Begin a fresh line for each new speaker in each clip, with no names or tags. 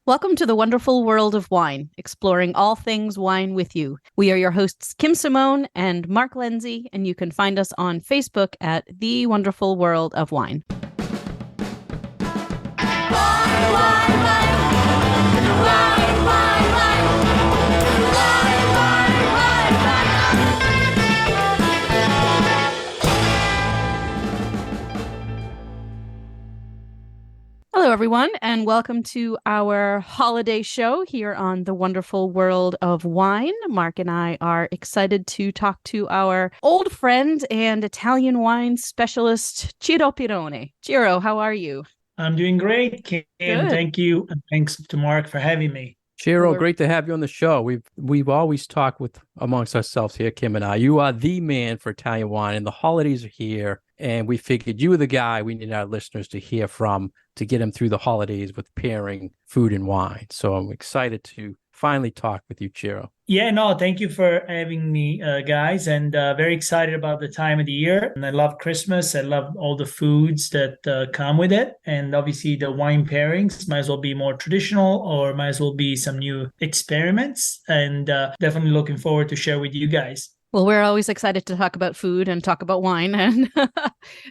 Welcome to the wonderful world of wine, exploring all things wine with you. We are your hosts, Kim Simone and Mark Lindsay, and you can find us on Facebook at The Wonderful World of Wine. Hello, everyone, and welcome to our holiday show here on the wonderful world of wine. Mark and I are excited to talk to our old friend and Italian wine specialist, Ciro Pirone. Ciro, how are you?
I'm doing great, Kim.
Good.
Thank you. And thanks to Mark for having me.
Ciro,
We're
great to have you on the show. We've always talked with amongst ourselves here, Kim and I. You are the man for Italian wine, and the holidays are here. And we figured you were the guy we need our listeners to hear from to get them through the holidays with pairing food and wine. So I'm excited to finally talk with you, Ciro.
Yeah, no, thank you for having me, guys, and very excited about the time of the year. And I love Christmas. I love all the foods that come with it. And obviously, the wine pairings might as well be more traditional or might as well be some new experiments. And definitely looking forward to share with you guys.
Well, we're always excited to talk about food and talk about wine, and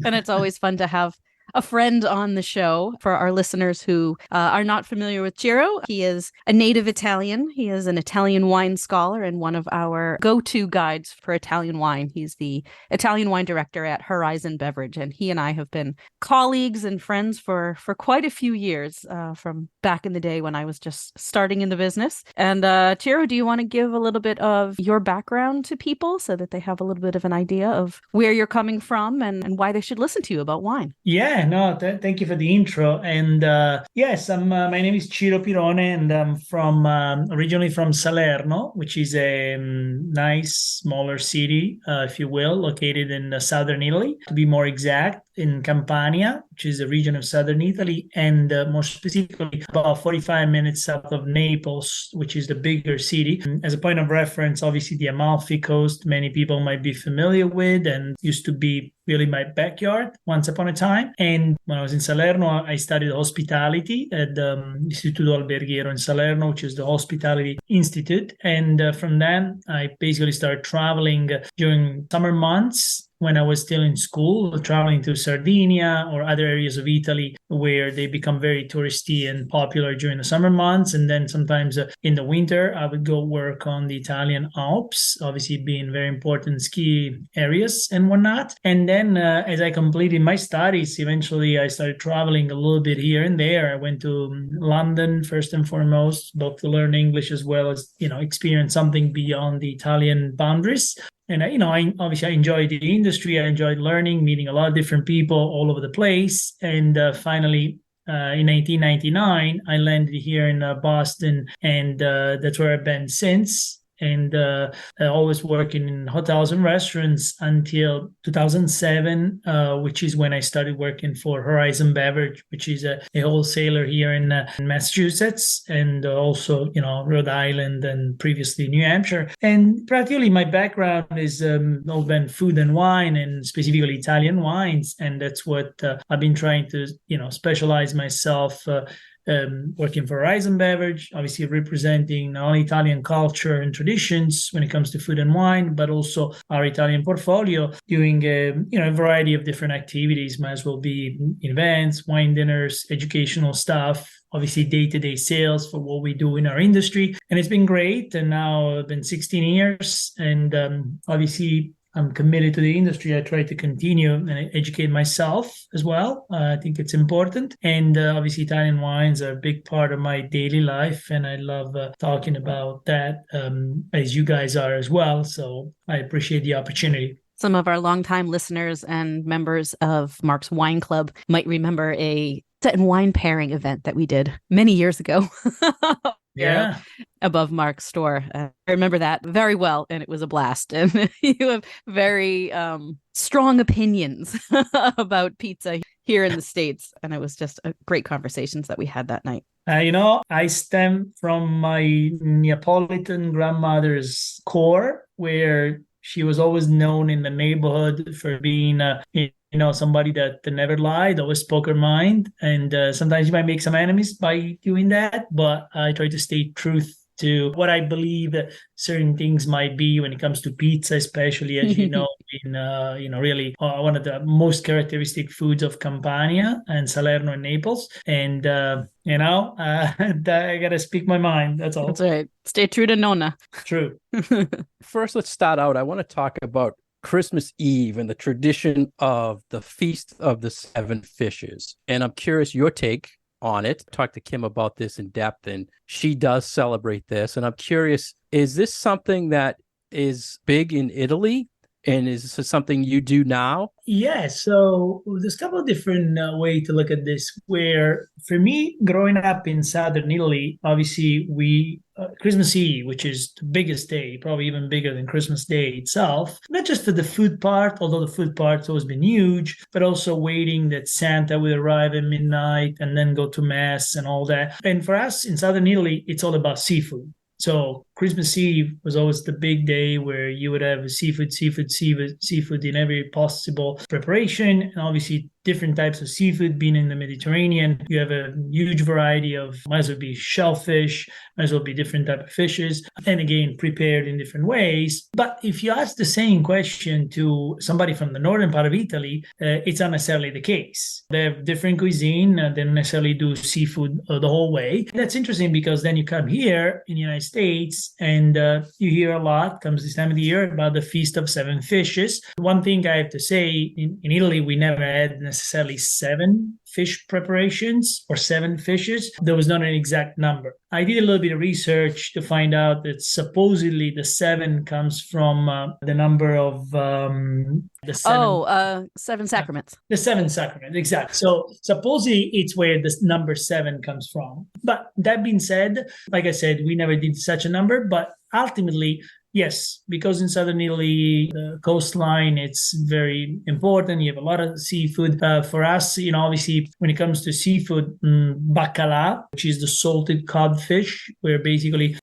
and it's always fun to have a friend on the show. For our listeners who are not familiar with Ciro, he is a native Italian. He is an Italian wine scholar and one of our go-to guides for Italian wine. He's the Italian wine director at Horizon Beverage, and he and I have been colleagues and friends for quite a few years, from back in the day when I was just starting in the business. And Ciro, do you want to give a little bit of your background to people so that they have a little bit of an idea of where you're coming from and why they should listen to you about wine?
Yeah, no, thank you for the intro. And yes, my name is Ciro Pirone, and I'm from originally from Salerno, which is a nice smaller city, if you will, located in southern Italy. To be more exact, in Campania, which is a region of southern Italy, and more specifically, about 45 minutes south of Naples, which is the bigger city. And as a point of reference, obviously the Amalfi Coast, many people might be familiar with, and used to be really my backyard once upon a time. And when I was in Salerno, I studied hospitality at the Istituto Alberghiero in Salerno, which is the hospitality institute. And from then, I basically started traveling during summer months when I was still in school, traveling to Sardinia or other areas of Italy where they become very touristy and popular during the summer months. And then sometimes in the winter, I would go work on the Italian Alps, obviously being very important ski areas and whatnot. And then as I completed my studies, eventually I started traveling a little bit here and there. I went to London first and foremost, both to learn English as well as, experience something beyond the Italian boundaries. And I obviously I enjoyed the industry. I enjoyed learning, meeting a lot of different people all over the place. And finally, in 1999, I landed here in Boston, and that's where I've been since. And always working in hotels and restaurants until 2007, which is when I started working for Horizon Beverage, which is a wholesaler here in Massachusetts, and also, Rhode Island and previously New Hampshire. And practically my background is all been food and wine, and specifically Italian wines. And that's what I've been trying to, specialize myself working for Horizon Beverage, obviously representing not only Italian culture and traditions when it comes to food and wine, but also our Italian portfolio, doing a variety of different activities. Might as well be events, wine dinners, educational stuff, obviously day-to-day sales for what we do in our industry. And it's been great. And now it's been 16 years, and obviously I'm committed to the industry. I try to continue and educate myself as well. I think it's important. And obviously, Italian wines are a big part of my daily life. And I love talking about that, as you guys are as well. So I appreciate the opportunity.
Some of our longtime listeners and members of Mark's Wine Club might remember a set and wine pairing event that we did many years ago.
Yeah.
Above Mark's store. I remember that very well, and it was a blast. And you have very strong opinions about pizza here in the States. And it was just great conversations that we had that night.
I stem from my Neapolitan grandmother's core, where she was always known in the neighborhood for being somebody that never lied, always spoke her mind. And sometimes you might make some enemies by doing that, but I try to stay truth to what I believe certain things might be when it comes to pizza, especially as you know, in really one of the most characteristic foods of Campania and Salerno and Naples. And I gotta speak my mind. That's all.
That's right. Stay true to Nonna.
True.
First, let's start out. I want to talk about Christmas Eve and the tradition of the Feast of the Seven Fishes. And I'm curious your take on it. Talk to Kim about this in depth, and she does celebrate this. And I'm curious, is this something that is big in Italy? And is this something you do now?
Yeah, so there's a couple of different ways to look at this. Where for me, growing up in southern Italy, obviously Christmas Eve, which is the biggest day, probably even bigger than Christmas Day itself, not just for the food part, although the food part's always been huge, but also waiting that Santa would arrive at midnight and then go to Mass and all that. And for us in southern Italy, it's all about seafood. So Christmas Eve was always the big day where you would have seafood in every possible preparation. And obviously different types of seafood being in the Mediterranean. You have a huge variety of, might as well be shellfish, might as well be different type of fishes. And again, prepared in different ways. But if you ask the same question to somebody from the northern part of Italy, it's not necessarily the case. They have different cuisine. They don't necessarily do seafood the whole way. And that's interesting because then you come here in the United States and you hear a lot, comes this time of the year, about the Feast of Seven Fishes. One thing I have to say, in Italy, we never had necessarily 7 fish preparations or 7 fishes. There was not an exact number. I did a little bit of research to find out that supposedly the 7 comes from the number of the 7.
7 sacraments.
The 7 sacraments, exactly. So supposedly it's where the number 7 comes from. But that being said, like I said, we never did such a number, but ultimately, yes, because in southern Italy, the coastline, it's very important. You have a lot of seafood. For us, obviously, when it comes to seafood, bacala, which is the salted codfish, where basically,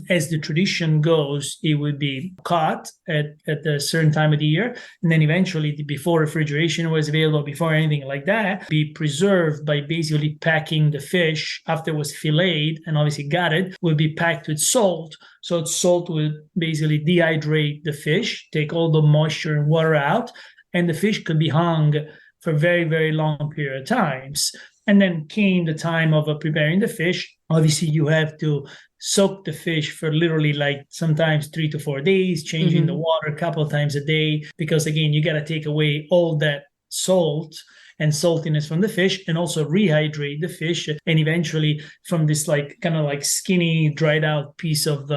as the tradition goes, it would be caught at a certain time of the year. And then eventually, before refrigeration was available, before anything like that, be preserved by basically packing the fish after it was filleted and obviously gutted, would be packed with salt. So salt would basically dehydrate the fish, take all the moisture and water out, and the fish could be hung for very, very long period of times. And then came the time of preparing the fish. Obviously, you have to soak the fish for literally like sometimes 3 to 4 days, changing the water a couple of times a day, because again, you got to take away all that salt and saltiness from the fish and also rehydrate the fish. And eventually from this like kind of like skinny dried out piece of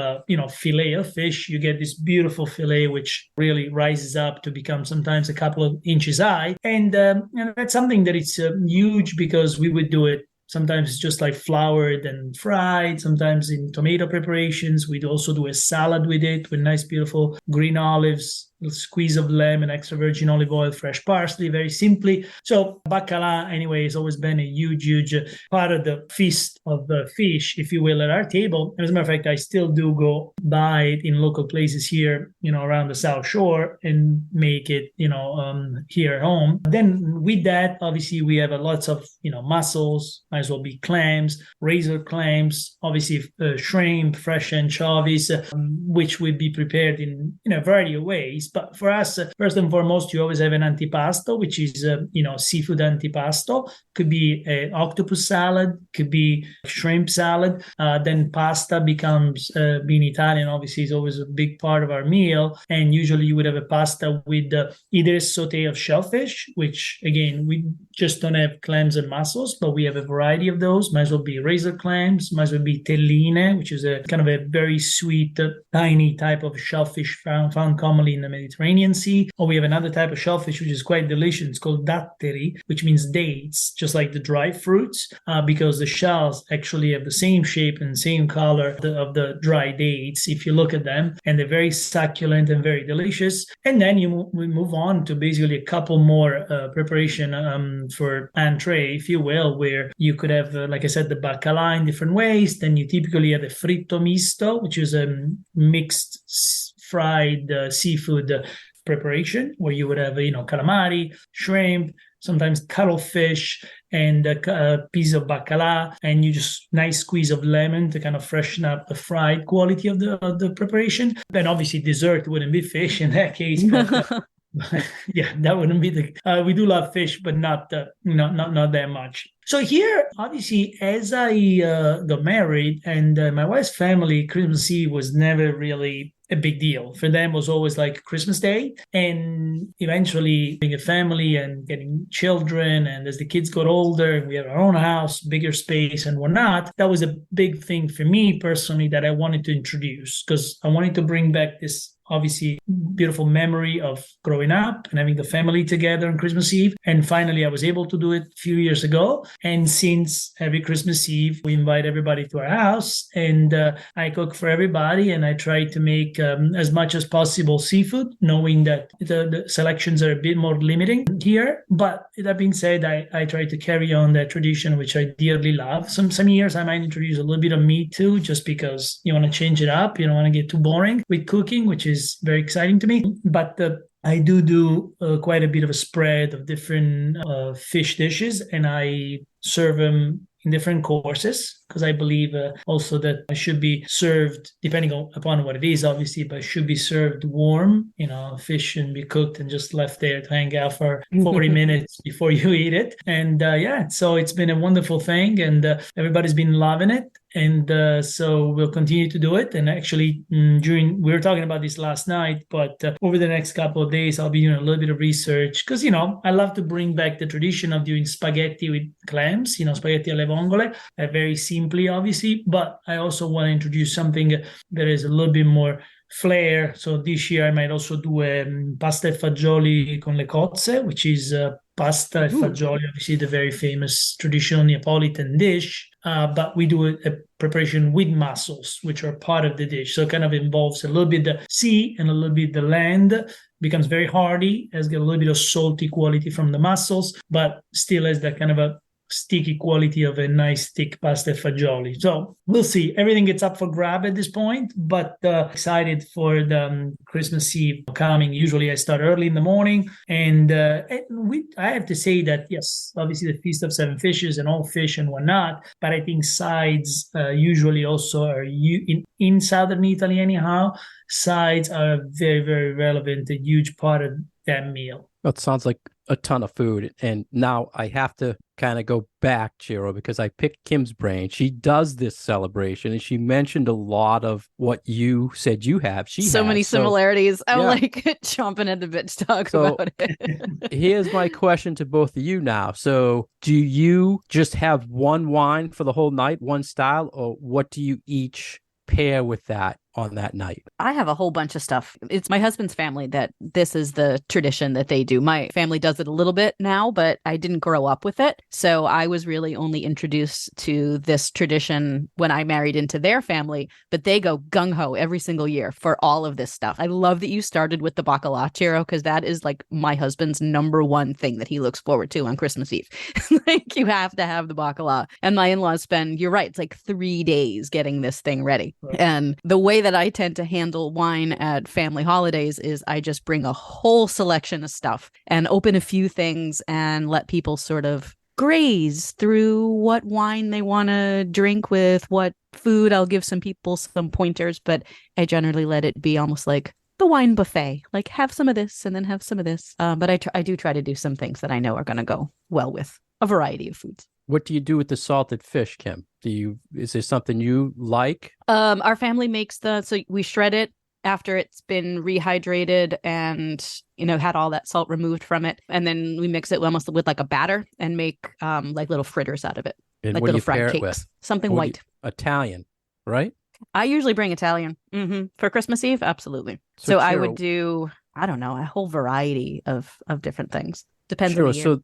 fillet of fish, you get this beautiful fillet which really rises up to become sometimes a couple of inches high. And that's something that it's huge because we would do it sometimes it's just like floured and fried. Sometimes in tomato preparations, we'd also do a salad with it with nice, beautiful green olives, a squeeze of lemon, extra virgin olive oil, fresh parsley, very simply. So bacala, anyway, has always been a huge part of the feast of the fish, if you will, at our table. As a matter of fact, I still do go buy it in local places here, around the South Shore and make it, here at home. Then with that, obviously, we have lots of, mussels, might as well be clams, razor clams, obviously shrimp, fresh anchovies, which would be prepared in a variety of ways. But for us, first and foremost, you always have an antipasto, which is, seafood antipasto. Could be an octopus salad, could be shrimp salad. Then pasta becomes, being Italian, obviously, is always a big part of our meal. And usually you would have a pasta with either a saute of shellfish, which, again, we just don't have clams and mussels, but we have a variety of those. Might as well be razor clams, might as well be telline, which is a kind of a very sweet, tiny type of shellfish found commonly in the Mediterranean Sea. Or we have another type of shellfish, which is quite delicious. It's called datteri, which means dates, just like the dry fruits, because the shells actually have the same shape and same color of the dry dates, if you look at them. And they're very succulent and very delicious. And then we move on to basically a couple more preparation for entree, if you will, where you could have, like I said, the bacala in different ways. Then you typically have a fritto misto, which is a mixed fried seafood preparation where you would have, calamari, shrimp, sometimes cuttlefish, and a piece of bacala, and you just nice squeeze of lemon to kind of freshen up the fried quality of the preparation. Then obviously dessert wouldn't be fish in that case, but yeah, that wouldn't be the. We do love fish, but not that much. So here, obviously, as I got married, and my wife's family, Christmas Eve was never really a big deal. For them, was always like Christmas Day, and eventually being a family and getting children, and as the kids got older, and we have our own house, bigger space, and whatnot. That was a big thing for me personally that I wanted to introduce because I wanted to bring back this obviously beautiful memory of growing up and having the family together on Christmas Eve. And finally, I was able to do it a few years ago. And since every Christmas Eve, we invite everybody to our house and I cook for everybody. And I try to make as much as possible seafood, knowing that the selections are a bit more limiting here. But that being said, I try to carry on that tradition, which I dearly love. Some years I might introduce a little bit of meat too, just because you want to change it up. You don't want to get too boring with cooking, which is very exciting to me. But I do quite a bit of a spread of different fish dishes, and I serve them in different courses because I believe also that it should be served, depending upon what it is, obviously, but it should be served warm. Fish shouldn't be cooked and just left there to hang out for 40 minutes before you eat it. And so it's been a wonderful thing, and everybody's been loving it. And so we'll continue to do it. And actually, we were talking about this last night, but over the next couple of days, I'll be doing a little bit of research because, I love to bring back the tradition of doing spaghetti with clams, spaghetti alle vongole, very simply, obviously. But I also want to introduce something that is a little bit more flair. So this year, I might also do pasta e fagioli con le cozze, which is pasta e fagioli, obviously the very famous traditional Neapolitan dish. But we do a preparation with mussels, which are part of the dish. So it kind of involves a little bit the sea and a little bit the land. Becomes very hearty, has got a little bit of salty quality from the mussels, but still has that kind of a sticky quality of a nice thick pasta fagioli. So we'll see. Everything gets up for grab at this point, but excited for the Christmas Eve coming. Usually I start early in the morning, and I have to say that, yes, obviously the Feast of Seven Fishes and all fish and whatnot, but I think sides usually also are in Southern Italy anyhow. Sides are very, very relevant, a huge part of that meal.
That sounds like a ton of food. And now I have to kind of go back, Ciro, because I picked Kim's brain. She does this celebration, and she mentioned a lot of what you said you have. She
so
has.
many similarities. I'm
yeah.
like chomping at the bit to talk about it.
Here's my question to both of you now. So do you just have one wine for the whole night, one style, or what do you each pair with that on that night?
I have a whole bunch of stuff. It's my husband's family that this is the tradition that they do. My family does it a little bit now, but I didn't grow up with it. So I was really only introduced to this tradition when I married into their family, but they go gung-ho every single year for all of this stuff. I love that you started with the bacala, Ciro, because that is like my husband's number one thing that he looks forward to on Christmas Eve. Like you have to have the bacala. And my in-laws spend, you're right, it's like 3 days getting this thing ready. Right. And the way that I tend to handle wine at family holidays is I just bring a whole selection of stuff and open a few things and let people sort of graze through what wine they want to drink with, what food. I'll give some people some pointers, but I generally let it be almost like the wine buffet, like have some of this and then have some of this. But I do try to do some things that I know are going to go well with a variety of foods.
What do you do with the salted fish, Kim? Is there something you like?
Our family makes so we shred it after it's been rehydrated and, had all that salt removed from it. And then we mix it almost with like a batter and make like little fritters out of it.
And
like
what
little
do you pair
fried
it
cakes.
with?
Something white.
Italian, right?
I usually bring Italian for Christmas Eve. Absolutely. So I would do, I don't know, a whole variety of different things. Depends on the year.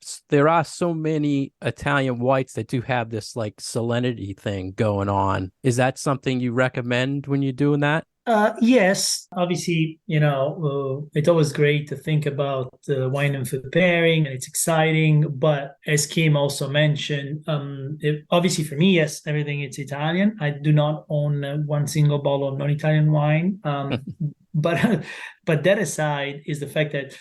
So there are so many Italian whites that do have this like salinity thing going on. Is that something you recommend when you're doing that?
Yes, obviously, it's always great to think about wine and food pairing, and it's exciting. But as Kim also mentioned, obviously for me, yes, everything is Italian. I do not own one single bottle of non-Italian wine. But but that aside is the fact that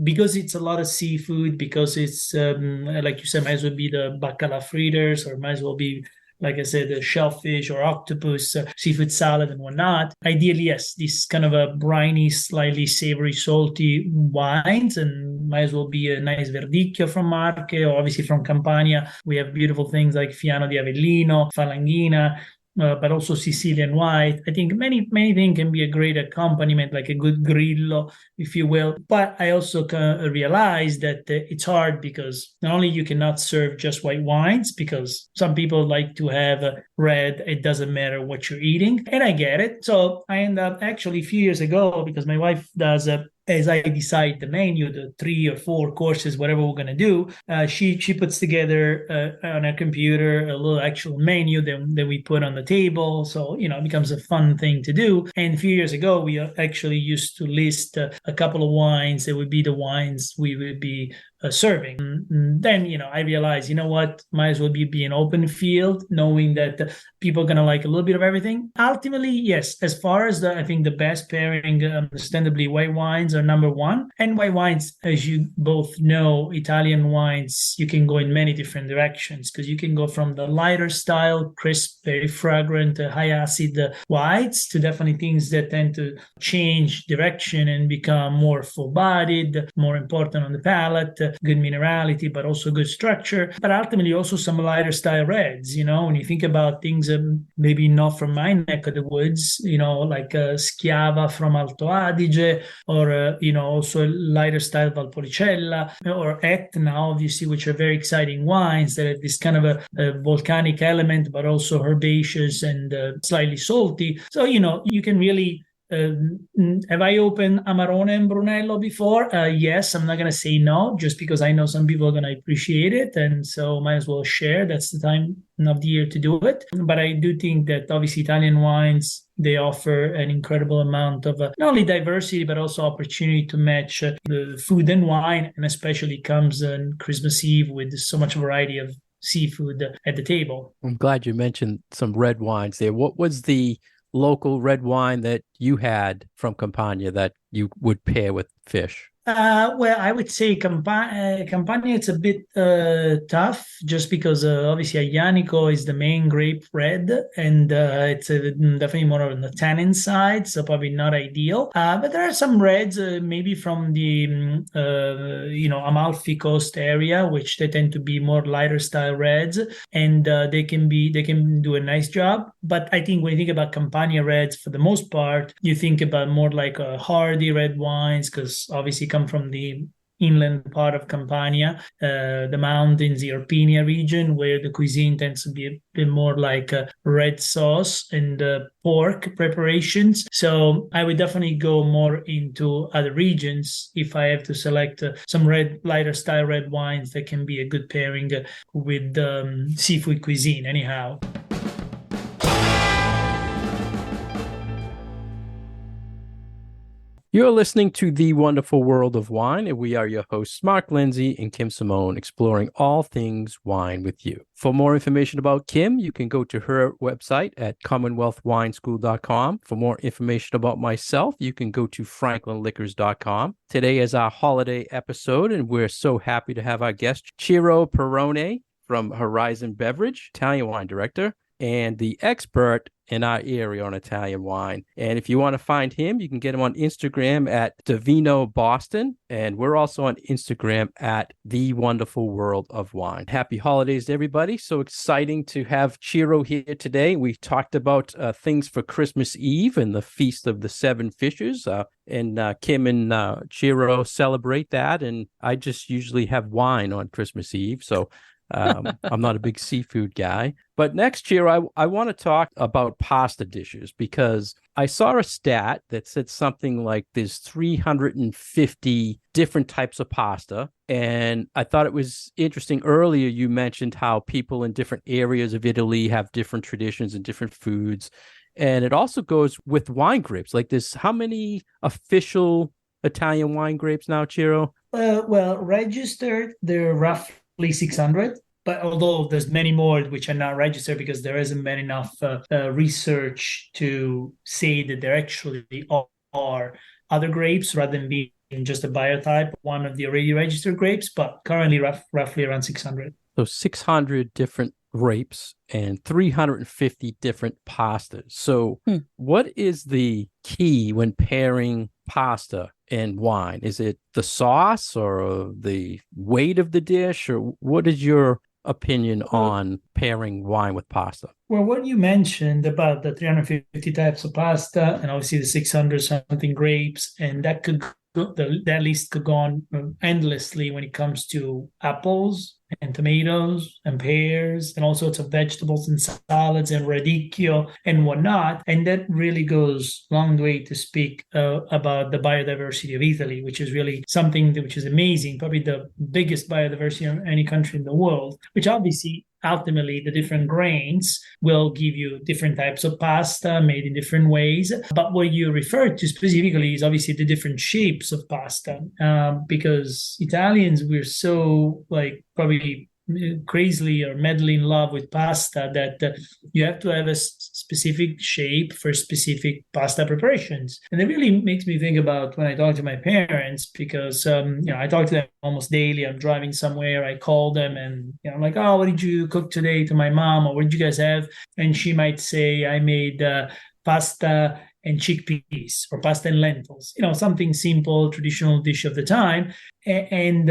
because it's a lot of seafood, because it's like you said, might as well be the bacala fritters, or might as well be, like I said, the shellfish or octopus, seafood salad and whatnot. Ideally, yes, this kind of a briny, slightly savory, salty wines, and might as well be a nice Verdicchio from Marche, or obviously from Campania. We have beautiful things like Fiano di Avellino, Falanghina, but also Sicilian white. I think many things can be a great accompaniment, like a good grillo, if you will. But I also realize that it's hard because not only you cannot serve just white wines, because some people like to have red. It doesn't matter what you're eating, and I get it. So I end up actually a few years ago, because my wife does as I decide the menu, the 3 or 4 courses, whatever we're gonna do, she puts together on her computer a little actual menu that we put on the table. So it becomes a fun thing to do. And a few years ago, we actually used to list a couple of wines that would be the wines we would be serving. And then I realized, what, might as well be an open field, knowing that people are gonna like a little bit of everything. Ultimately, yes, as far as I think the best pairing, understandably, white wines are number one. And white wines, as you both know, Italian wines, you can go in many different directions, because you can go from the lighter style, crisp, very fragrant, high acid whites, to definitely things that tend to change direction and become more full-bodied, more important on the palate, good minerality, but also good structure. But ultimately, also some lighter style reds. When you think about things maybe not from my neck of the woods, like Schiava from Alto Adige, or also lighter style Valpolicella, or Etna, obviously, which are very exciting wines that have this kind of a volcanic element, but also herbaceous and slightly salty. So, you can really have I opened Amarone and Brunello before? Yes, I'm not going to say no, just because I know some people are going to appreciate it. And so might as well share. That's the time of the year to do it. But I do think that obviously Italian wines, they offer an incredible amount of not only diversity, but also opportunity to match the food and wine. And especially comes on Christmas Eve with so much variety of seafood at the table.
I'm glad you mentioned some red wines there. What was the local red wine that you had from Campania that you would pair with fish?
Well, I would say Campania, it's a bit tough, just because obviously Aglianico is the main grape red, and it's definitely more on the tannin side, so probably not ideal. But there are some reds, maybe from the Amalfi Coast area, which they tend to be more lighter style reds, and they can do a nice job. But I think when you think about Campania reds, for the most part, you think about more like hardy red wines, because obviously come from the inland part of Campania, the mountains, the Irpinia region, where the cuisine tends to be a bit more like red sauce and pork preparations. So I would definitely go more into other regions if I have to select some lighter style red wines that can be a good pairing with seafood cuisine anyhow.
You're listening to The Wonderful World of Wine, and we are your hosts, Mark Lindsay and Kim Simone, exploring all things wine with you. For more information about Kim, you can go to her website at commonwealthwineschool.com. For more information about myself, you can go to franklinliquors.com. Today is our holiday episode, and we're so happy to have our guest, Ciro Pirone from Horizon Beverage, Italian wine director, and the expert in our area on Italian wine. And if you want to find him, you can get him on Instagram at Divino Boston. And we're also on Instagram at The Wonderful World of Wine. Happy holidays to everybody. So exciting to have Ciro here today. We talked about things for Christmas Eve and the Feast of the Seven Fishes. And Kim and Ciro celebrate that. And I just usually have wine on Christmas Eve. So I'm not a big seafood guy. But next year, I want to talk about pasta dishes, because I saw a stat that said something like there's 350 different types of pasta. And I thought it was interesting. Earlier, you mentioned how people in different areas of Italy have different traditions and different foods. And it also goes with wine grapes. Like there's how many official Italian wine grapes now, Ciro?
Well, registered, they're roughly 600. But although there's many more which are not registered, because there hasn't been enough research to say that they're actually all are other grapes rather than being just a biotype, one of the already registered grapes, but currently roughly around 600.
So 600 different grapes and 350 different pastas. So what is the key when pairing pasta and wine? Is it the sauce or the weight of the dish, or what is your opinion on pairing wine with pasta?
Well, what you mentioned about the 350 types of pasta and obviously the 600 something grapes, and that list could go on endlessly when it comes to apples and tomatoes and pears and all sorts of vegetables and salads and radicchio and whatnot. And that really goes a long way to speak about the biodiversity of Italy, which is really something which is amazing, probably the biggest biodiversity of any country in the world, which obviously ultimately the different grains will give you different types of pasta made in different ways. But what you refer to specifically is obviously the different shapes of pasta, because Italians, we're so probably crazily or madly in love with pasta that you have to have a specific shape for specific pasta preparations. And it really makes me think about when I talk to my parents, because I talk to them almost daily. I'm driving somewhere, I call them, and I'm like, oh, what did you cook today, to my mom, or what did you guys have? And she might say, I made pasta and chickpeas or pasta and lentils, something simple, traditional dish of the time. And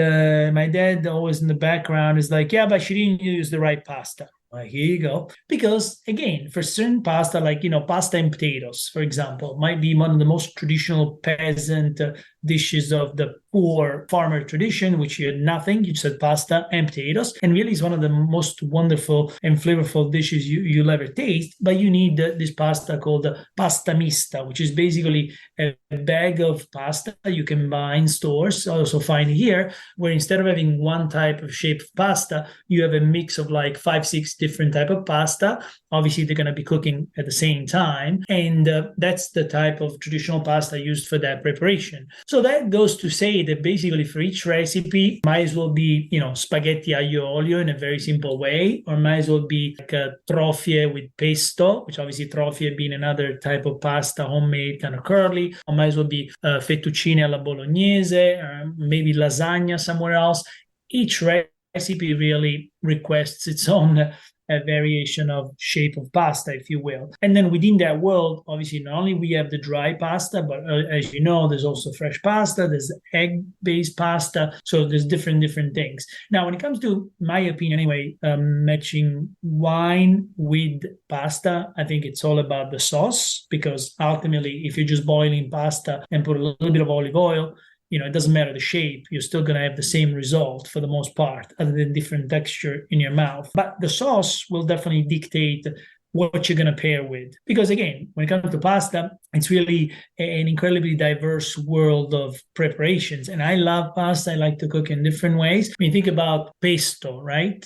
my dad always in the background is like, yeah, but she didn't use the right pasta. Well, here you go. Because again, for certain pasta, pasta and potatoes, for example, might be one of the most traditional peasant dishes of the poor farmer tradition, which you had nothing, you just had pasta and potatoes, and really is one of the most wonderful and flavorful dishes you'll ever taste. But you need this pasta called pasta mista, which is basically a bag of pasta you can buy in stores, also find here, where instead of having one type of shape of pasta, you have a mix of 5-6 different type of pasta. Obviously they're going to be cooking at the same time, and that's the type of traditional pasta used for that preparation. So that goes to say that basically for each recipe, might as well be, spaghetti aglio olio in a very simple way, or might as well be like a trofie with pesto, which obviously trofie being another type of pasta, homemade, kind of curly, or might as well be fettuccine alla bolognese, or maybe lasagna somewhere else. Each recipe really requests its own a variation of shape of pasta, if you will. And then within that world, obviously, not only we have the dry pasta, but as you know, there's also fresh pasta, there's egg-based pasta. So there's different things. Now, when it comes to my opinion, anyway, matching wine with pasta, I think it's all about the sauce, because ultimately, if you're just boiling pasta and put a little bit of olive oil, it doesn't matter the shape, you're still going to have the same result for the most part, other than different texture in your mouth. But the sauce will definitely dictate what you're going to pair with. Because again, when it comes to pasta, it's really an incredibly diverse world of preparations. And I love pasta. I like to cook in different ways. When you think about pesto, right?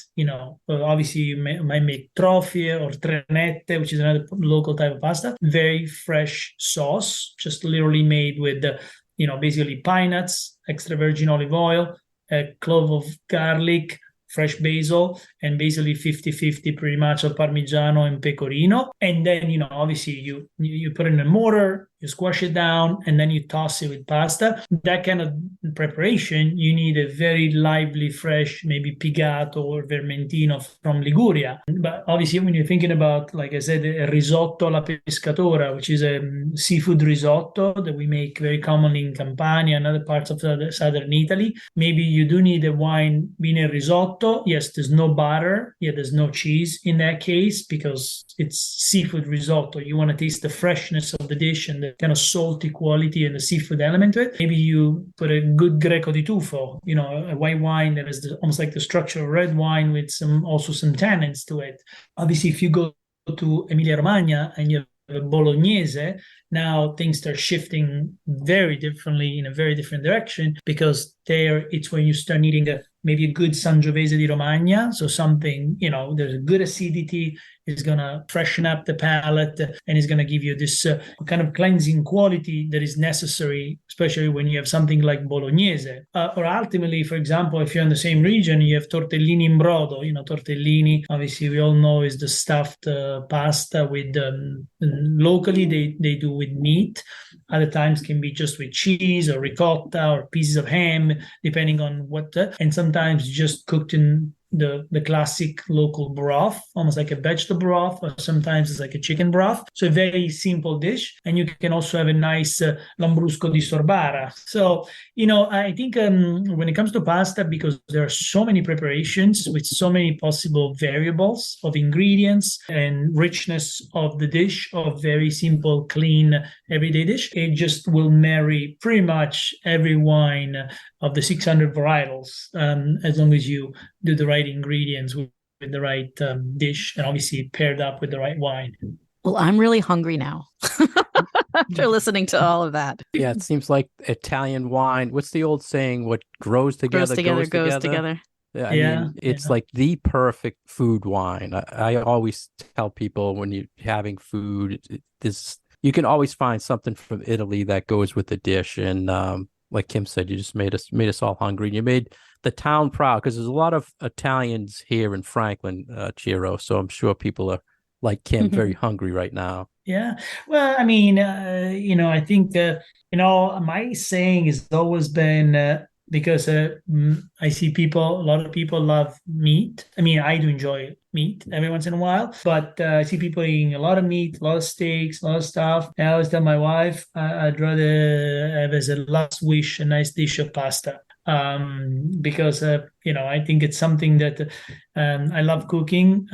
Obviously you might make trofie or trenette, which is another local type of pasta. Very fresh sauce, just literally made with basically pine nuts, extra virgin olive oil, a clove of garlic, fresh basil, and basically 50-50 pretty much of Parmigiano and Pecorino. And then, obviously you put it in a mortar, you squash it down, and then you toss it with pasta. That kind of preparation, you need a very lively, fresh, maybe pigato or vermentino from Liguria. But obviously when you're thinking about, like I said, a risotto alla pescatora, which is a seafood risotto that we make very commonly in Campania and other parts of southern Italy, maybe you do need a wine being a risotto. Yes, there's no butter. Yeah, there's no cheese in that case, because it's seafood risotto. You want to taste the freshness of the dish and the kind of salty quality and the seafood element to it. Maybe you put a good Greco di Tufo, a white wine that is almost like the structure of red wine with some tannins to it. Obviously, if you go to Emilia-Romagna and you have Bolognese, now things start shifting very differently in a very different direction, because there it's when you start needing maybe a good Sangiovese di Romagna. So something, there's a good acidity is going to freshen up the palate and is going to give you this kind of cleansing quality that is necessary, especially when you have something like bolognese. Or ultimately, for example, if you're in the same region, you have tortellini in brodo. Tortellini, obviously, we all know is the stuffed pasta with, locally, they do with meat. Other times can be just with cheese or ricotta or pieces of ham, depending on what, and sometimes just cooked in the classic local broth, almost like a vegetable broth, or sometimes it's like a chicken broth. So a very simple dish. And you can also have a nice lambrusco di sorbara. So, I think when it comes to pasta, because there are so many preparations with so many possible variables of ingredients and richness of the dish, of very simple, clean, everyday dish, it just will marry pretty much every wine of the 600 varietals, as long as you do the right ingredients with the right dish, and obviously paired up with the right wine.
Well, I'm really hungry now after listening to all of that.
Yeah, it seems like Italian wine. What's the old saying? What grows together
goes together.
I mean, it's like the perfect food wine. I always tell people when you're having food, you can always find something from Italy that goes with the dish. And like Kim said, you just made us all hungry. You made the town proud, because there's a lot of Italians here in Franklin, Ciro. So I'm sure people are like Kim, very hungry right now.
Yeah. Well, I mean, I think, my saying has always been, because I see a lot of people love meat. I mean, I do enjoy meat every once in a while, but I see people eating a lot of meat, a lot of steaks, a lot of stuff. And I always tell my wife, I'd rather have as a last wish a nice dish of pasta. Because I think it's something that I love cooking.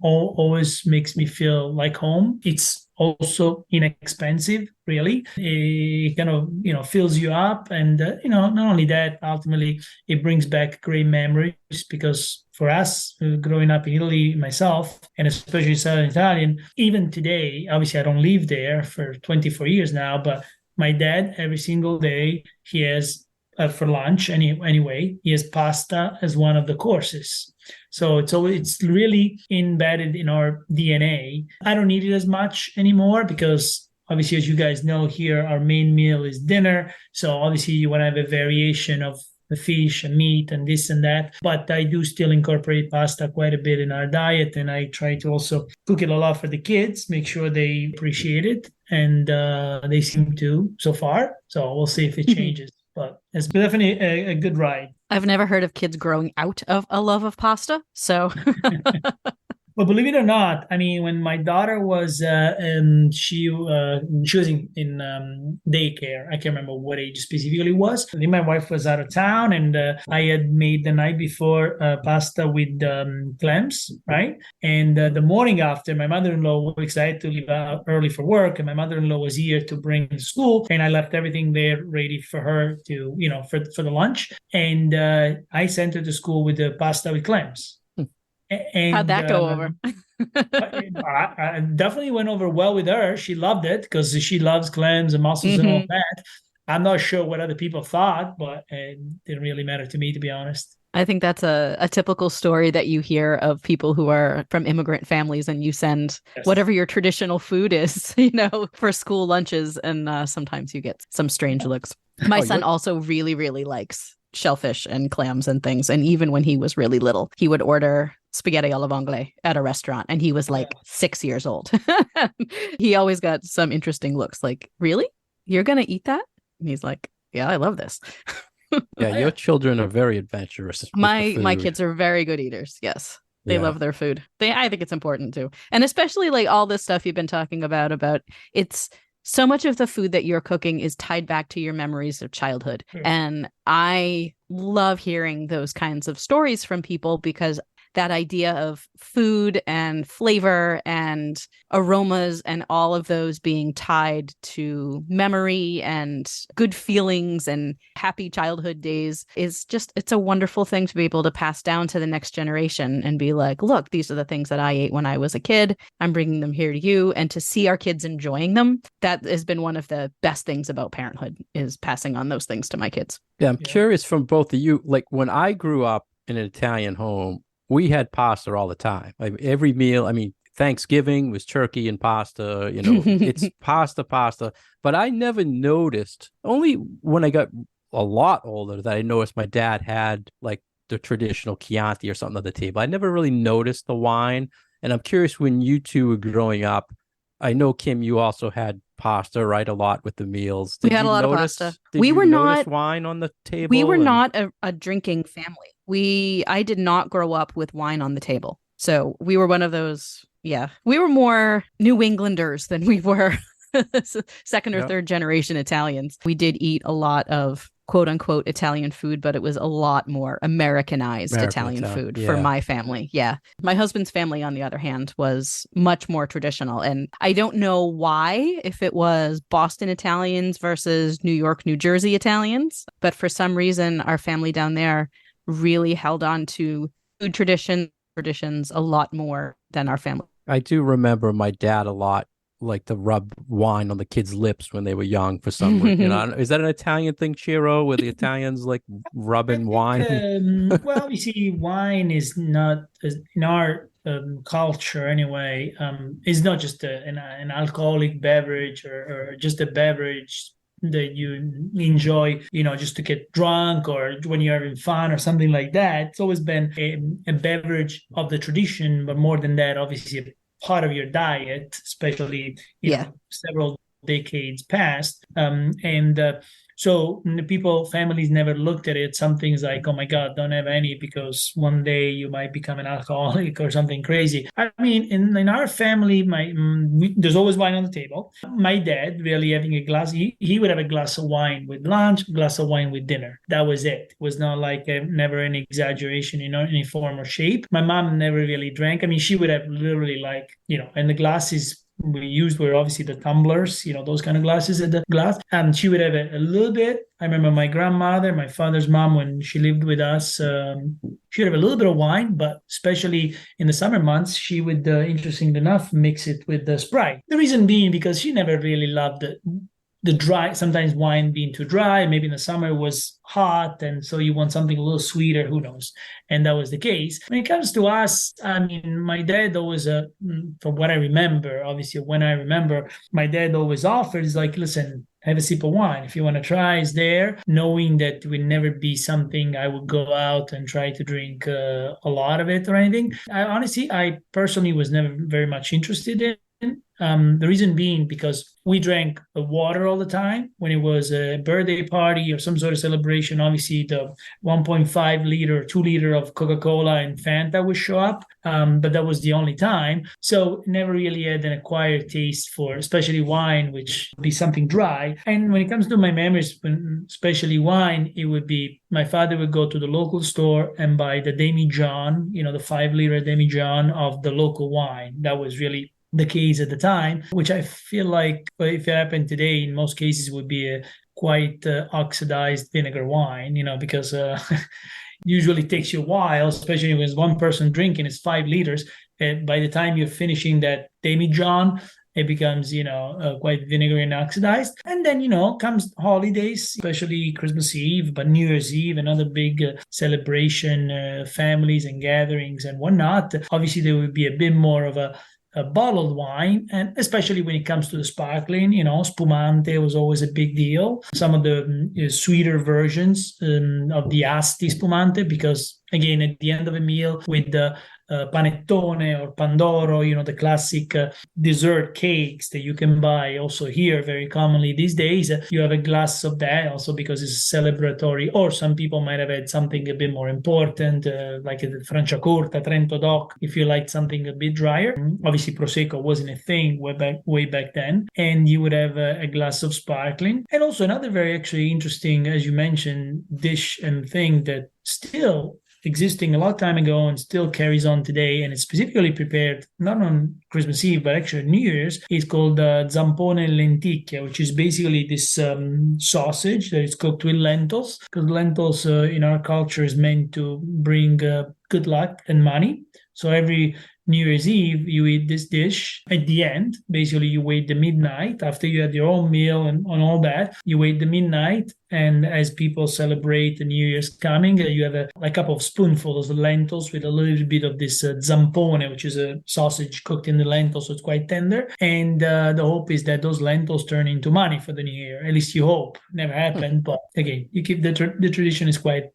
Always makes me feel like home. It's also inexpensive, really. It kind of fills you up, and not only that, ultimately it brings back great memories, because for us, growing up in Italy myself, and especially Southern Italian, even today, obviously I don't live there for 24 years now, but my dad, every single day, he has for lunch anyway, he has pasta as one of the courses. So it's really embedded in our DNA. I don't eat it as much anymore, because obviously, as you guys know, here our main meal is dinner. So obviously you want to have a variation of the fish and meat and this and that. But I do still incorporate pasta quite a bit in our diet, and I try to also cook it a lot for the kids, make sure they appreciate it, and they seem to so far. So we'll see if it changes. But it's definitely a good ride.
I've never heard of kids growing out of a love of pasta. So
Well, believe it or not, I mean, when my daughter was, she was in daycare. I can't remember what age specifically it was. I think my wife was out of town, and I had made the night before pasta with clams, right? And the morning after, my mother-in-law was excited to leave out early for work, and my mother-in-law was here to bring to school, and I left everything there ready for her to, for the lunch. And I sent her to school with the pasta with clams. And
how'd that go over?
I definitely went over well with her. She loved it, because she loves clams and mussels and all that. I'm not sure what other people thought, but it didn't really matter to me, to be honest.
I think that's a typical story that you hear of people who are from immigrant families, and you send whatever your traditional food is, for school lunches, and sometimes you get some strange looks. My son also really, really likes shellfish and clams and things. And even when he was really little, he would order spaghetti alla vongole at a restaurant, and he was like 6 years old. He always got some interesting looks, like, really? You're going to eat that? And he's like, yeah, I love this.
Yeah, your children are very adventurous.
My kids are very good eaters. Yes. They love their food. I think it's important too. And especially like all this stuff you've been talking about it's so much of the food that you're cooking is tied back to your memories of childhood. And I love hearing those kinds of stories from people, because that idea of food and flavor and aromas and all of those being tied to memory and good feelings and happy childhood days is just, it's a wonderful thing to be able to pass down to the next generation and be like, look, these are the things that I ate when I was a kid. I'm bringing them here to you. And to see our kids enjoying them, that has been one of the best things about parenthood, is passing on those things to my kids.
Yeah, I'm curious from both of you, like when I grew up in an Italian home, we had pasta all the time. Like every meal, I mean, Thanksgiving was turkey and pasta. It's pasta. But I never noticed, only when I got a lot older, that I noticed my dad had like the traditional Chianti or something at the table. I never really noticed the wine. And I'm curious, when you two were growing up, I know, Kim, you also had pasta, right? A lot with the meals.
We had a lot of pasta. We were
notice
not
wine on the table?
we were not a drinking family. I did not grow up with wine on the table. So we were one of those, yeah. We were more New Englanders than we were second or third generation Italians. We did eat a lot of quote unquote Italian food, but it was a lot more Americanized Italian food for my family. Yeah. My husband's family, on the other hand, was much more traditional. And I don't know why, if it was Boston Italians versus New York, New Jersey Italians, but for some reason, our family down there really held on to food traditions a lot more than our family.
I do remember my dad a lot like to rub wine on the kids' lips when they were young for some reason. Is that an Italian thing, Ciro, where the Italians like rubbing wine?
Well, you see, wine is not in our culture anyway. It's not just an alcoholic beverage or just a beverage that you enjoy, just to get drunk or when you're having fun or something like that. It's always been a beverage of the tradition, but more than that, obviously part of your diet, especially several decades past. So families never looked at it. Some things like, oh my God, don't have any because one day you might become an alcoholic or something crazy. I mean, in our family, there's always wine on the table. My dad really having a glass, he would have a glass of wine with lunch, a glass of wine with dinner. That was it. It was not like never any exaggeration in any form or shape. My mom never really drank. I mean, she would have literally and the glasses we used were obviously the tumblers, those kind of glasses at the glass. And she would have a little bit. I remember my grandmother, my father's mom, when she lived with us, she would have a little bit of wine, but especially in the summer months, she would, interesting enough, mix it with the Sprite. The reason being because she never really loved the dry, sometimes wine being too dry. Maybe in the summer it was hot, and so you want something a little sweeter, who knows? And that was the case. When it comes to us, I mean, my dad always, from what I remember, obviously when I remember, my dad always offered, is like, listen, have a sip of wine. If you want to try, it's there, knowing that it would never be something I would go out and try to drink a lot of it or anything. I personally was never very much interested in. The reason being because we drank water all the time. When it was a birthday party or some sort of celebration, obviously the 1.5 liter, 2 liter of Coca-Cola and Fanta would show up, but that was the only time. So never really had an acquired taste for especially wine, which would be something dry. And when it comes to my memories, especially wine, it would be my father would go to the local store and buy the Demi-John, the 5 liter Demi-John of the local wine. That was really the case at the time, which I feel like if it happened today, in most cases would be a quite oxidized vinegar wine, because usually takes you a while, especially when one person drinking, it's 5 liters. And by the time you're finishing that Demi-John, it becomes, quite vinegary and oxidized. And then, comes holidays, especially Christmas Eve, but New Year's Eve, another big celebration, families and gatherings and whatnot. Obviously, there would be a bit more of a bottled wine, and especially when it comes to the sparkling, spumante was always a big deal. Some of the sweeter versions of the Asti spumante, because again, at the end of a meal with the panettone or pandoro, the classic dessert cakes that you can buy also here very commonly these days. You have a glass of that also because it's celebratory, or some people might have had something a bit more important, like a Franciacorta, Trento Doc, if you like something a bit drier. Obviously, Prosecco wasn't a thing way back then. And you would have a glass of sparkling. And also another very actually interesting, as you mentioned, dish and thing that still existing a long time ago and still carries on today, and it's specifically prepared not on Christmas Eve but actually New Year's. It's called zampone e lenticchia, which is basically this sausage that is cooked with lentils, because lentils in our culture is meant to bring good luck and money. So every New Year's Eve, you eat this dish at the end. Basically, you wait the midnight after you had your own meal and all that. You wait the midnight, and as people celebrate the New Year's coming, you have a couple of spoonfuls of lentils with a little bit of this zampone, which is a sausage cooked in the lentils, so it's quite tender. And the hope is that those lentils turn into money for the New Year. At least you hope. Never happened, but again, you keep the tradition is quite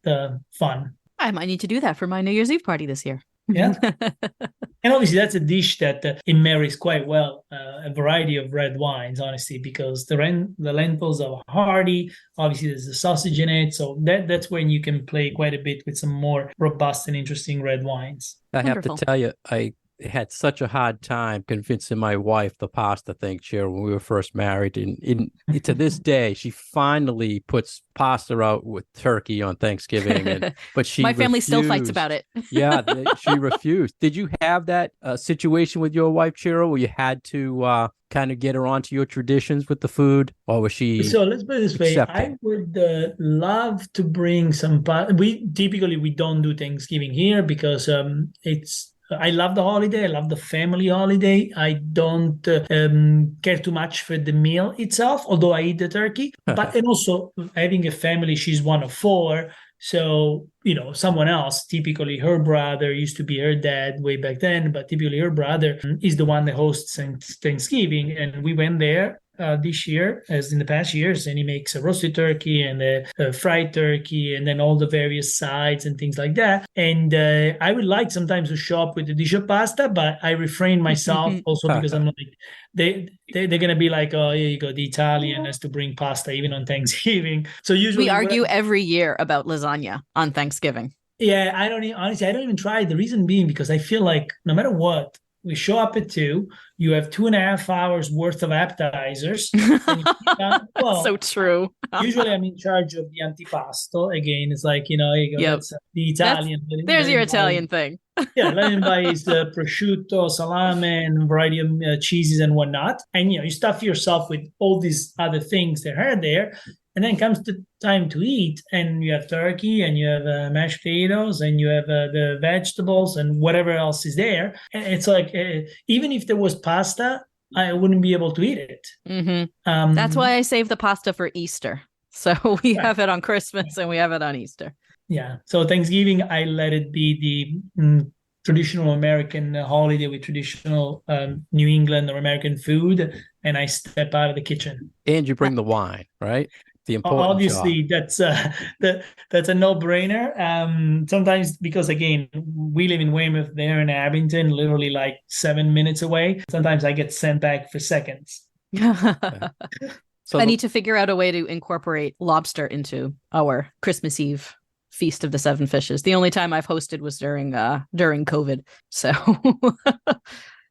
fun.
I might need to do that for my New Year's Eve party this year.
Yeah. And obviously, that's a dish that it marries quite well a variety of red wines, honestly, because the lentils are hearty. Obviously, there's the sausage in it. So that's when you can play quite a bit with some more robust and interesting red wines.
I have to tell you, I had such a hard time convincing my wife the pasta thing, Ciro, when we were first married. And to this day, she finally puts pasta out with turkey on Thanksgiving. But she
my family
refused.
still fights about it.
Yeah, she refused. Did you have that situation with your wife, Ciro, where you had to kind of get her onto your traditions with the food, or was she?
So let's put it this way: I would love to bring some. We don't do Thanksgiving here because it's. I love the holiday. I love the family holiday. I don't care too much for the meal itself, although I eat the turkey. But and also having a family, she's one of four. So, someone else, typically her brother used to be her dad way back then, but typically her brother is the one that hosts Thanksgiving. And we went there this year, as in the past years, and he makes a roasted turkey and a fried turkey and then all the various sides and things like that. And I would like sometimes to show up with a dish of pasta, but I refrain myself also because I'm like, they're going to be like, oh, here you go, the Italian has to bring pasta even on Thanksgiving. So usually
we argue every year about lasagna on Thanksgiving.
Yeah, I don't even try. The reason being because I feel like no matter what, we show up at 2:00, you have 2.5 hours worth of appetizers.
So true.
Usually I'm in charge of the antipasto. Again, it's like, here you go, that's the Italian.
There's your Italian thing.
Yeah, let him buy his prosciutto, salame, and a variety of cheeses and whatnot. And, you stuff yourself with all these other things that are there. And then comes the time to eat, and you have turkey, and you have mashed potatoes, and you have the vegetables, and whatever else is there. And it's like, even if there was pasta, I wouldn't be able to eat it.
Mm-hmm. That's why I save the pasta for Easter. So we have it on Christmas, and we have it on Easter.
Yeah. So Thanksgiving, I let it be the traditional American holiday with traditional New England or American food, and I step out of the kitchen.
And you bring the wine, right? The important
Obviously,
job.
that's a no-brainer. Sometimes because again, we live in Weymouth, they're in Abington, literally like 7 minutes away. Sometimes I get sent back for seconds.
So I need to figure out a way to incorporate lobster into our Christmas Eve Feast of the Seven Fishes. The only time I've hosted was during COVID, so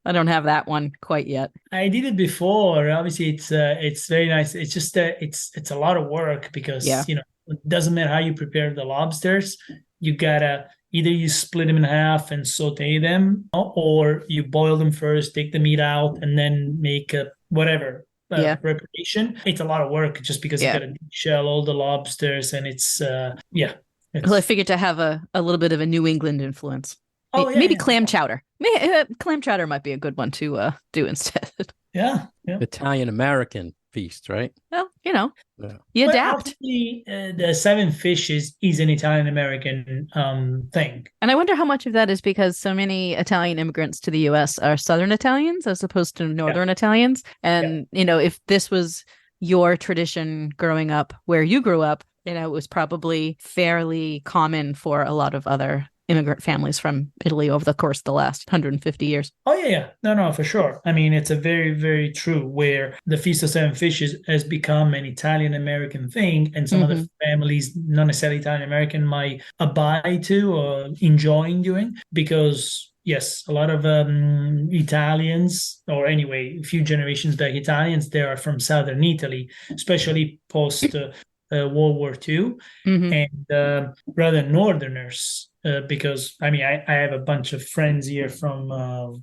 I don't have that one quite yet.
I did it before. Obviously, it's very nice. It's just it's a lot of work because it doesn't matter how you prepare the lobsters. You gotta either you split them in half and saute them, or you boil them first, take the meat out, and then make whatever preparation. It's a lot of work just because you gotta shell all the lobsters, and it's. Well,
I figured to have a little bit of a New England influence. Maybe clam chowder. Clam chowder might be a good one to do instead.
Yeah.
Italian-American feast, right?
Well, you adapt.
The Seven Fishes is an Italian-American thing.
And I wonder how much of that is because so many Italian immigrants to the U.S. are Southern Italians as opposed to Northern Italians. And, if this was your tradition growing up where you grew up, it was probably fairly common for a lot of other immigrant families from Italy over the course of the last 150 years.
Oh, yeah. No, for sure. I mean, it's a very, very true where the Feast of Seven Fishes has become an Italian-American thing, and some other families, not necessarily Italian-American, might abide to or enjoy doing because yes, a lot of Italians, or anyway, a few generations back Italians, they are from Southern Italy, especially post World War II, and rather Northerners. Because I have a bunch of friends here from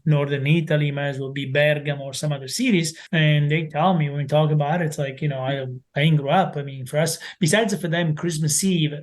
Northern Italy, might as well be Bergamo or some other cities, and they tell me when we talk about it, it's like, I didn't grow up. I mean, for us, besides for them, Christmas Eve,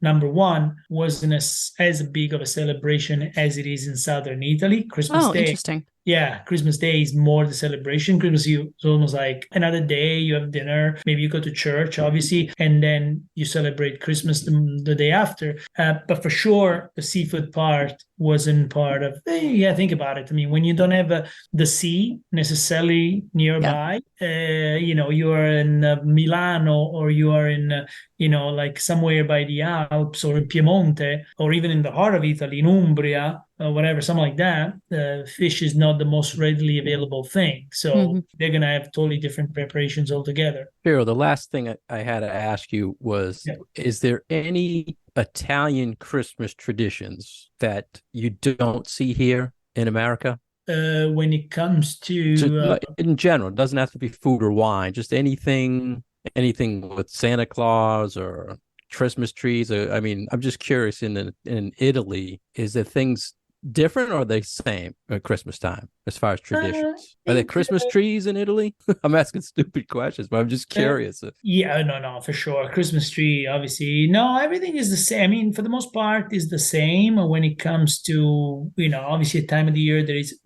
number one, wasn't as big of a celebration as it is in southern Italy. Christmas Day.
Interesting.
Yeah, Christmas Day is more the celebration. Christmas Eve is almost like another day. You have dinner, maybe you go to church, obviously, and then you celebrate Christmas the day after. But for sure, the seafood part wasn't part of. Yeah, think about it. I mean, when you don't have the sea necessarily nearby, you are in Milano, or you are in like somewhere by the Alps or in Piemonte, or even in the heart of Italy, in Umbria, or whatever, something like that. Fish is not the most readily available thing. So they're going to have totally different preparations altogether.
Ciro, the last thing I had to ask you was, is there any Italian Christmas traditions that you don't see here in America?
When it comes to
in general, it doesn't have to be food or wine, just anything with Santa Claus or Christmas trees. I mean, I'm just curious, in Italy, is there things different, or are they same at Christmas time as far as traditions? Are there Christmas trees in Italy? I'm asking stupid questions, but I'm just curious.
No, for sure. Christmas tree, obviously. No, everything is the same. I mean, for the most part, is the same when it comes to, obviously a time of the year there is,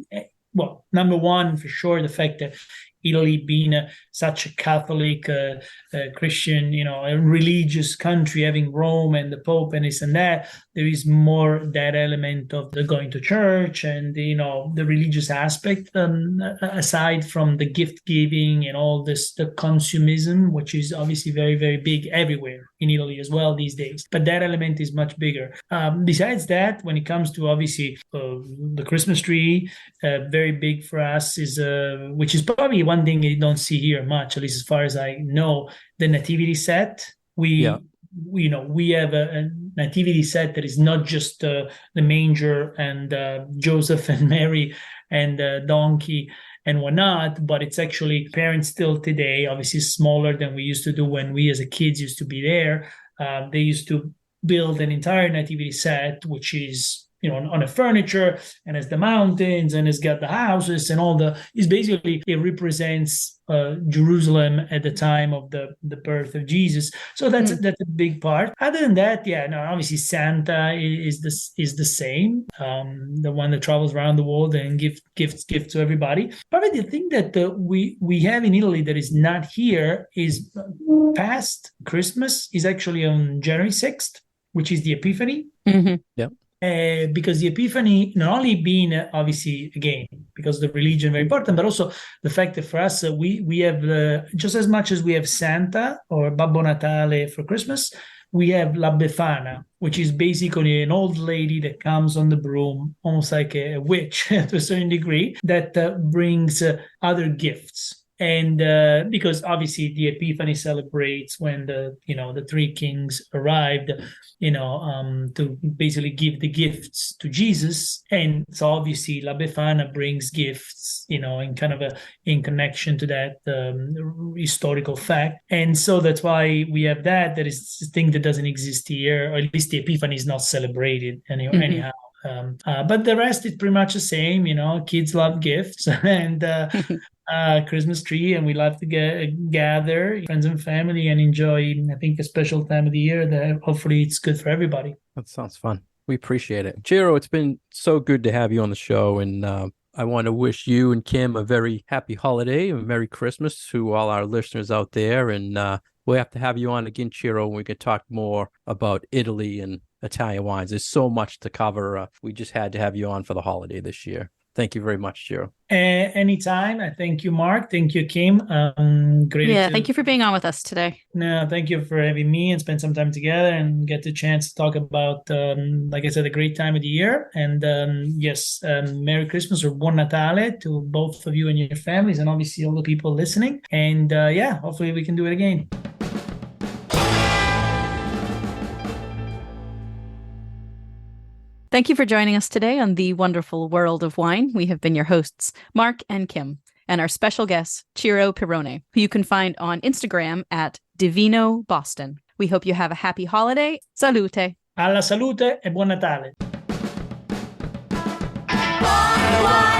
well, number one, for sure, the fact that Italy being such a Catholic, Christian, a religious country, having Rome and the Pope and this and that, there is more that element of the going to church and, the religious aspect, aside from the gift giving and all this, the consumism, which is obviously very, very big everywhere in Italy as well these days. But that element is much bigger. Besides that, when it comes to obviously the Christmas tree, very big for us is, which is probably one thing you don't see here much, at least as far as I know, the nativity set. We have a nativity set that is not just the manger and Joseph and Mary and donkey and whatnot, but it's actually parents still today, obviously smaller than we used to do when we as a kids used to be there. They used to build an entire nativity set, which is on a furniture, and has the mountains, and it's got the houses and all is basically, it represents Jerusalem at the time of the birth of Jesus. So that's a big part. Other than that, obviously Santa is the same, the one that travels around the world and gifts to everybody. Probably the thing that we have in Italy that is not here is past Christmas is actually on January 6th, which is the Epiphany.
Yep.
Because the Epiphany, not only being obviously, again, because the religion very important, but also the fact that for us, we have just as much as we have Santa or Babbo Natale for Christmas, we have La Befana, which is basically an old lady that comes on the broom, almost like a witch to a certain degree, that brings other gifts. And because obviously the Epiphany celebrates when the three kings arrived, to basically give the gifts to Jesus. And so obviously La Befana brings gifts, in kind of in connection to that historical fact. And so that's why we have that is a thing that doesn't exist here, or at least the Epiphany is not celebrated anyhow. But the rest is pretty much the same. Kids love gifts and Christmas tree, and we love to gather friends and family and enjoy, I think, a special time of the year that hopefully it's good for everybody.
That sounds fun. We appreciate it. Ciro, it's been so good to have you on the show, and I want to wish you and Kim a very happy holiday and Merry Christmas to all our listeners out there, and we'll have to have you on again, Ciro, and we can talk more about Italy and Italian wines. There's so much to cover. We just had to have you on for the holiday this year. Thank you very much, Ciro.
Anytime. I thank you, Mark. Thank you, Kim. Great.
Yeah, thank you for being on with us today.
No, thank you for having me and spend some time together and get the chance to talk about, like I said, a great time of the year. And yes, Merry Christmas or Buon Natale to both of you and your families, and obviously all the people listening. And hopefully we can do it again.
Thank you for joining us today on The Wonderful World of Wine. We have been your hosts, Mark and Kim, and our special guest, Ciro Pirone, who you can find on Instagram at Divino Boston. We hope you have a happy holiday. Salute.
Alla salute e buon Natale.
Wine.